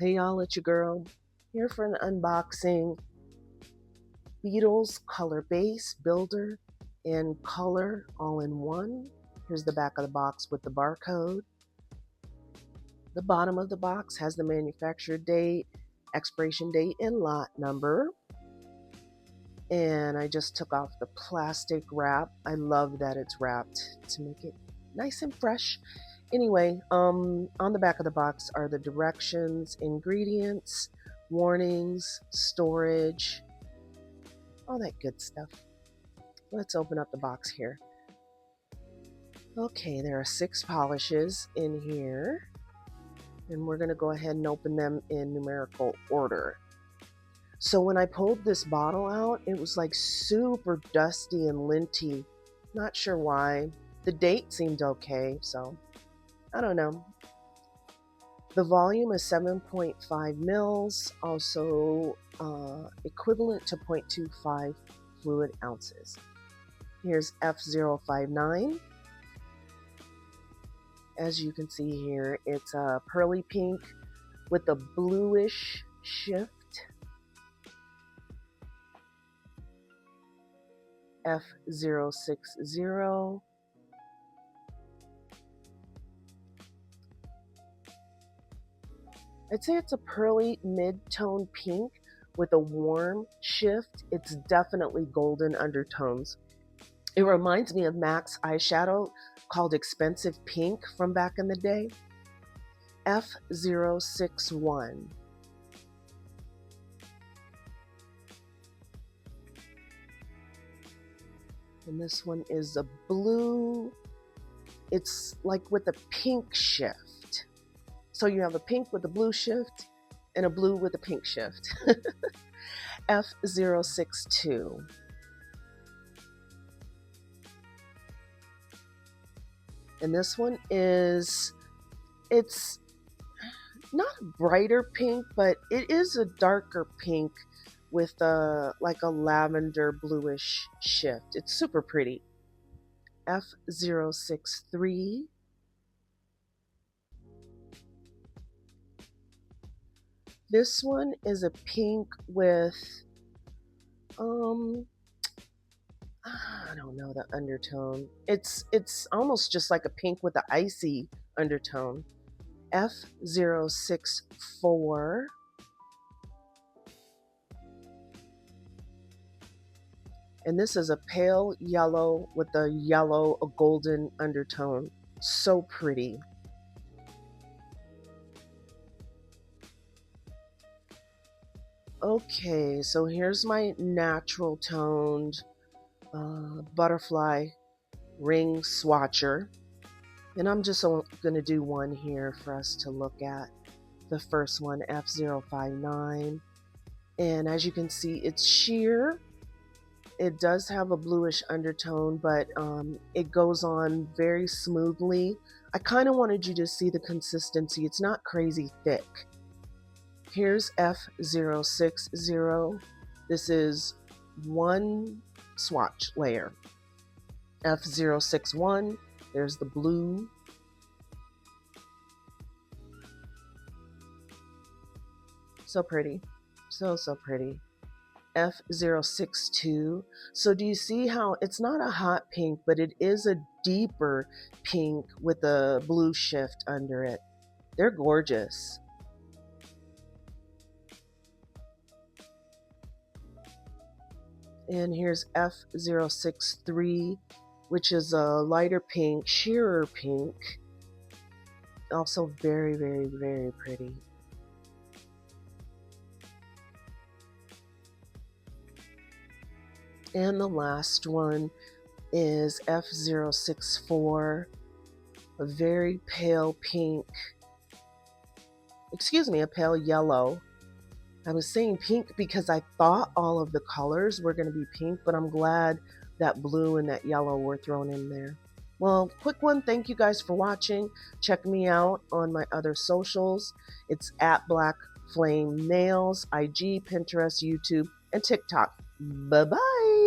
Hey y'all, it's your girl here for an unboxing. Beetles Color Base Builder in color all in one. Here's the back of the box with the barcode. The bottom of the box has the manufacturer date, expiration date, and lot number. And I just took off the plastic wrap. I love that it's wrapped to make it nice and fresh. Anyway, on the back of the box are the directions, ingredients, warnings, storage, all that good stuff. Let's open up the box here. Okay, there are 6 polishes in here, and we're going to go ahead and open them in numerical order. So when I pulled this bottle out, it was like super dusty and linty. Not sure why. The date seemed okay, so I don't know. The volume is 7.5 mils, also equivalent to 0.25 fluid ounces. Here's F059. As you can see here, it's a pearly pink with a bluish shift. F060. I'd say it's a pearly mid-tone pink with a warm shift. It's definitely golden undertones. It reminds me of MAC's eyeshadow called Expensive Pink from back in the day. F061. And this one is a blue. It's like with a pink shift. So you have a pink with a blue shift and a blue with a pink shift. F062. And this one is, it's not a brighter pink, but it is a darker pink with like a lavender bluish shift. It's super pretty. F063. This one is a pink with, I don't know the undertone. It's almost just like a pink with an icy undertone. F064. And this is a pale yellow with a golden undertone. So pretty. Okay, so here's my natural toned butterfly ring swatcher. And I'm just going to do one here for us to look at. The first one, F059. And as you can see, it's sheer. It does have a bluish undertone, but it goes on very smoothly. I kind of wanted you to see the consistency. It's not crazy thick. Here's F060. This is one swatch layer. F061. There's the blue. So pretty. So pretty. F062. So do you see how it's not a hot pink, but it is a deeper pink with a blue shift under it. They're gorgeous. And here's F063, which is a lighter pink, sheerer pink. Also very, very, very pretty. And the last one is F064, a very pale pink, a pale yellow. I was saying pink because I thought all of the colors were going to be pink, but I'm glad that blue and that yellow were thrown in there. Well, quick one, thank you guys for watching. Check me out on my other socials. It's at Black Flame Nails, IG, Pinterest, YouTube, and TikTok. Bye-bye.